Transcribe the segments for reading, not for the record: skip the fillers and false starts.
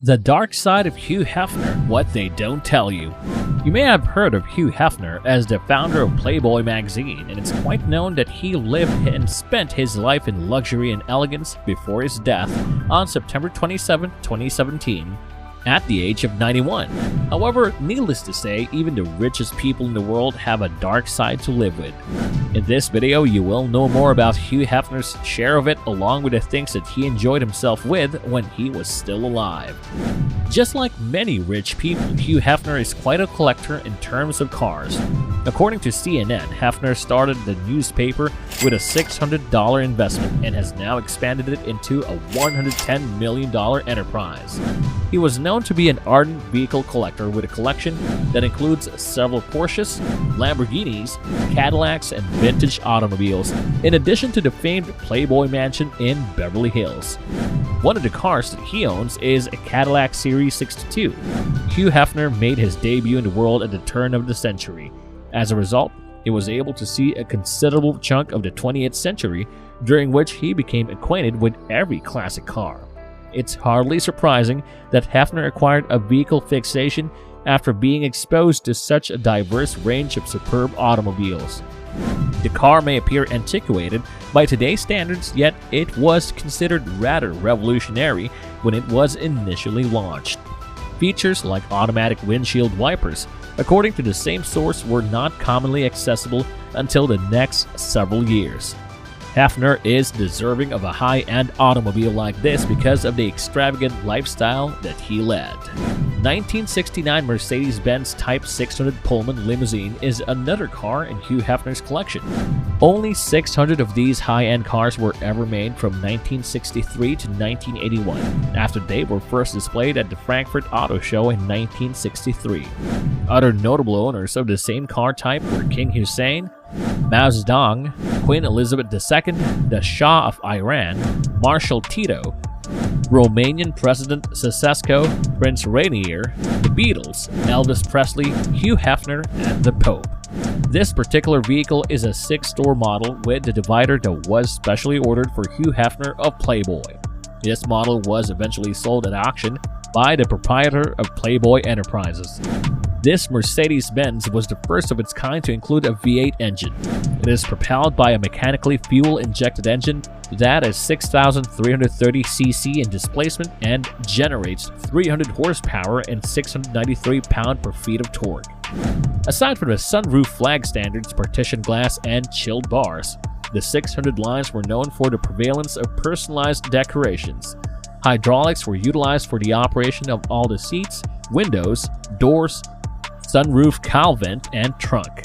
The Dark Side of Hugh Hefner, What They Don't Tell You. You may have heard of Hugh Hefner as the founder of Playboy magazine, and it's quite known that he lived and spent his life in luxury and elegance before his death on September 27, 2017, at the age of 91. However, needless to say, even the richest people in the world have a dark side to live with. In this video, you will know more about Hugh Hefner's share of it, along with the things that he enjoyed himself with when he was still alive. Just like many rich people, Hugh Hefner is quite a collector in terms of cars. According to CNN, Hefner started the newspaper with a $600 investment and has now expanded it into a $110 million enterprise. He was known to be an ardent vehicle collector with a collection that includes several Porsches, Lamborghinis, Cadillacs, and vintage automobiles, in addition to the famed Playboy mansion in Beverly Hills. One of the cars that he owns is a Cadillac Series 62. Hugh Hefner made his debut in the world at the turn of the century. As a result, he was able to see a considerable chunk of the 20th century, during which he became acquainted with every classic car. It's hardly surprising that Hefner acquired a vehicle fixation after being exposed to such a diverse range of superb automobiles. The car may appear antiquated by today's standards, yet it was considered rather revolutionary when it was initially launched. Features like automatic windshield wipers, according to the same source, were not commonly accessible until the next several years. Hefner is deserving of a high-end automobile like this because of the extravagant lifestyle that he led. 1969 Mercedes-Benz Type 600 Pullman limousine is another car in Hugh Hefner's collection. Only 600 of these high-end cars were ever made from 1963 to 1981, after they were first displayed at the Frankfurt Auto Show in 1963. Other notable owners of the same car type were King Hussein, Mao Zedong, Queen Elizabeth II, the Shah of Iran, Marshal Tito, Romanian President Ceausescu, Prince Rainier, the Beatles, Elvis Presley, Hugh Hefner, and the Pope. This particular vehicle is a 6-door model with the divider that was specially ordered for Hugh Hefner of Playboy. This model was eventually sold at auction by the proprietor of Playboy Enterprises. This Mercedes-Benz was the first of its kind to include a V8 engine. It is propelled by a mechanically fuel-injected engine that is 6,330 cc in displacement and generates 300 horsepower and 693 pound-per-feet of torque. Aside from the sunroof flag standards, partition glass, and chilled bars, the 600 lines were known for the prevalence of personalized decorations. Hydraulics were utilized for the operation of all the seats, windows, doors, sunroof, cowl vent, and trunk.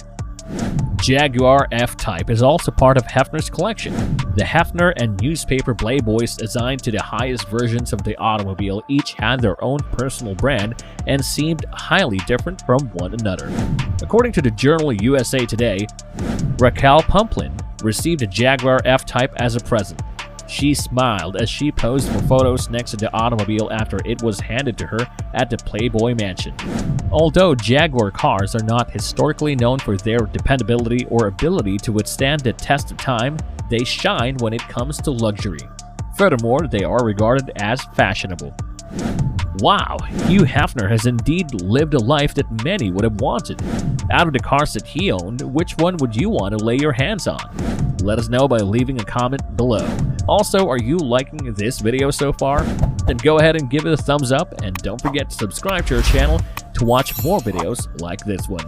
Jaguar F-Type is also part of Hefner's collection. The Hefner and newspaper Playboys designed to the highest versions of the automobile each had their own personal brand and seemed highly different from one another. According to the journal USA Today, Raquel Pumplin received a Jaguar F-Type as a present. She smiled as she posed for photos next to the automobile after it was handed to her at the Playboy mansion. Although Jaguar cars are not historically known for their dependability or ability to withstand the test of time, they shine when it comes to luxury. Furthermore, they are regarded as fashionable. Wow, Hugh Hefner has indeed lived a life that many would have wanted. Out of the cars that he owned, which one would you want to lay your hands on? Let us know by leaving a comment below. Also, are you liking this video so far? Then go ahead and give it a thumbs up, and don't forget to subscribe to our channel to watch more videos like this one.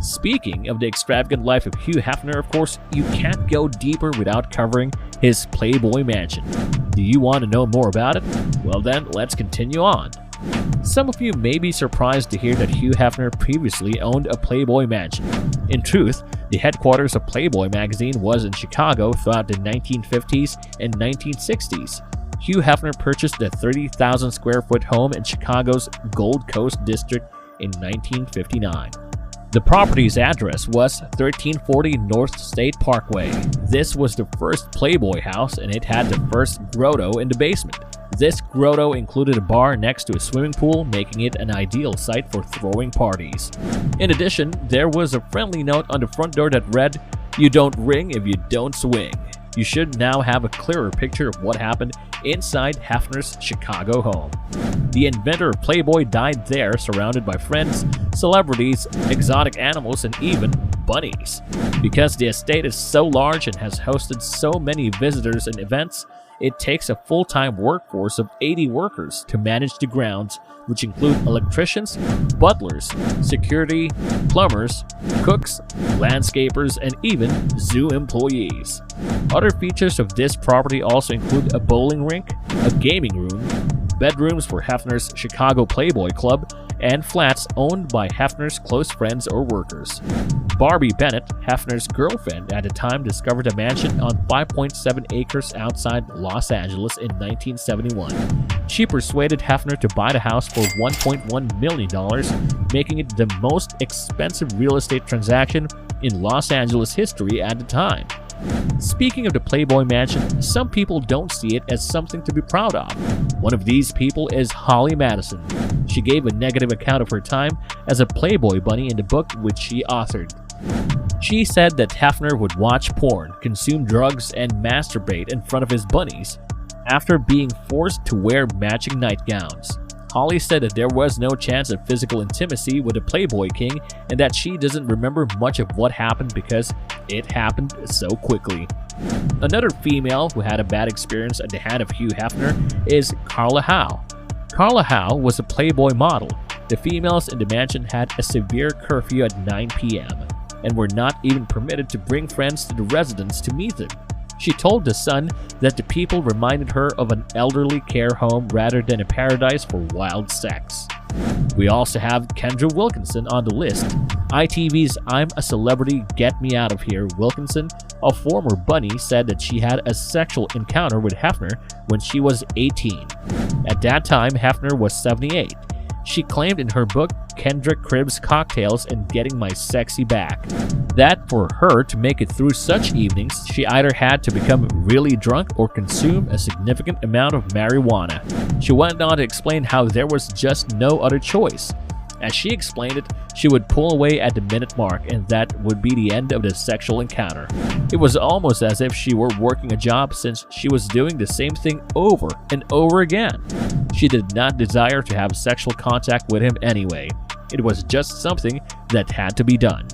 Speaking of the extravagant life of Hugh Hefner, of course, you can't go deeper without covering his Playboy mansion. Do you want to know more about it? Well then, let's continue on. Some of you may be surprised to hear that Hugh Hefner previously owned a Playboy mansion. In truth, the headquarters of Playboy magazine was in Chicago throughout the 1950s and 1960s. Hugh Hefner purchased a 30,000 square foot home in Chicago's Gold Coast district in 1959. The property's address was 1340 North State Parkway. This was the first Playboy house, and it had the first grotto in the basement. This grotto included a bar next to a swimming pool, making it an ideal site for throwing parties. In addition, there was a friendly note on the front door that read, "You don't ring if you don't swing." you should now have a clearer picture of what happened inside Hefner's Chicago home. The inventor of Playboy died there, surrounded by friends, celebrities, exotic animals, and even bunnies. Because the estate is so large and has hosted so many visitors and events, it takes a full-time workforce of 80 workers to manage the grounds, which include electricians, butlers, security, plumbers, cooks, landscapers, and even zoo employees. Other features of this property also include a bowling rink, a gaming room, bedrooms for Hefner's Chicago Playboy Club, and flats owned by Hefner's close friends or workers. Barbie Bennett, Hefner's girlfriend at the time, discovered a mansion on 5.7 acres outside Los Angeles in 1971. She persuaded Hefner to buy the house for $1.1 million, making it the most expensive real estate transaction in Los Angeles history at the time. Speaking of the Playboy Mansion, some people don't see it as something to be proud of. One of these people is Holly Madison. She gave a negative account of her time as a Playboy bunny in the book which she authored. She said that Hefner would watch porn, consume drugs, and masturbate in front of his bunnies after being forced to wear matching nightgowns. Holly said that there was no chance of physical intimacy with the Playboy King and that she doesn't remember much of what happened because it happened so quickly. Another female who had a bad experience at the hand of Hugh Hefner is Carla Howe. Carla Howe was a Playboy model. The females in the mansion had a severe curfew at 9 p.m. and were not even permitted to bring friends to the residence to meet them. She told The Sun that the people reminded her of an elderly care home rather than a paradise for wild sex. We also have Kendra Wilkinson on the list. ITV's I'm a Celebrity, Get Me Out of Here Wilkinson, a former bunny, said that she had a sexual encounter with Hefner when she was 18. At that time, Hefner was 78. She claimed in her book, Kendra Cribs Cocktails and Getting My Sexy Back, that for her to make it through such evenings, she either had to become really drunk or consume a significant amount of marijuana. She went on to explain how there was just no other choice. As she explained it, she would pull away at the minute mark, and that would be the end of the sexual encounter. It was almost as if she were working a job, since she was doing the same thing over and over again. She did not desire to have sexual contact with him anyway. It was just something that had to be done.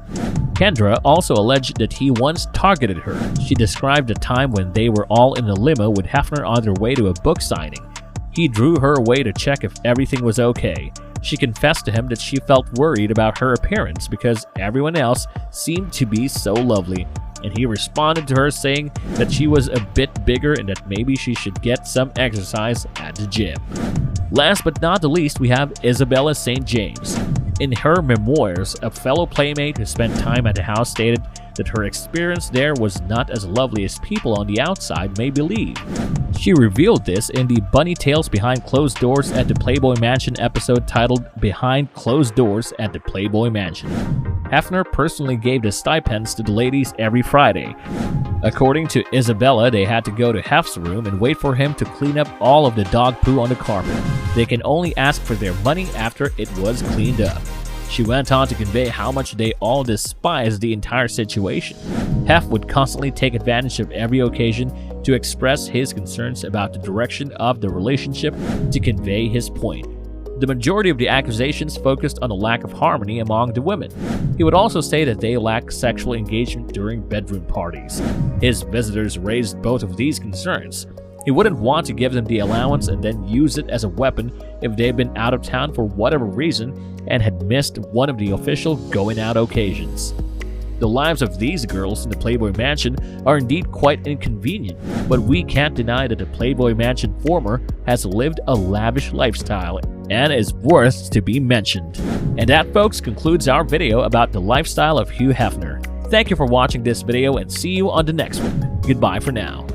Kendra also alleged that he once targeted her. She described a time when they were all in a limo with Hefner on their way to a book signing. He drew her away to check if everything was okay. She confessed to him that she felt worried about her appearance because everyone else seemed to be so lovely, and he responded to her saying that she was a bit bigger and that maybe she should get some exercise at the gym. Last but not the least, we have Isabella St. James. In her memoirs, a fellow playmate who spent time at the house stated that her experience there was not as lovely as people on the outside may believe. She revealed this in the Bunny Tales Behind Closed Doors at the Playboy Mansion episode titled Behind Closed Doors at the Playboy Mansion. Hefner personally gave the stipends to the ladies every Friday. According to Isabella, they had to go to Hef's room and wait for him to clean up all of the dog poo on the carpet. They can only ask for their money after it was cleaned up. She went on to convey how much they all despised the entire situation. Hef would constantly take advantage of every occasion to express his concerns about the direction of the relationship to convey his point. The majority of the accusations focused on a lack of harmony among the women. He would also say that they lacked sexual engagement during bedroom parties. His visitors raised both of these concerns. He wouldn't want to give them the allowance and then use it as a weapon if they'd been out of town for whatever reason and had missed one of the official going-out occasions. The lives of these girls in the Playboy Mansion are indeed quite inconvenient, but we can't deny that the Playboy Mansion former has lived a lavish lifestyle and is worth to be mentioned. And that, folks, concludes our video about the lifestyle of Hugh Hefner. Thank you for watching this video and see you on the next one. Goodbye for now.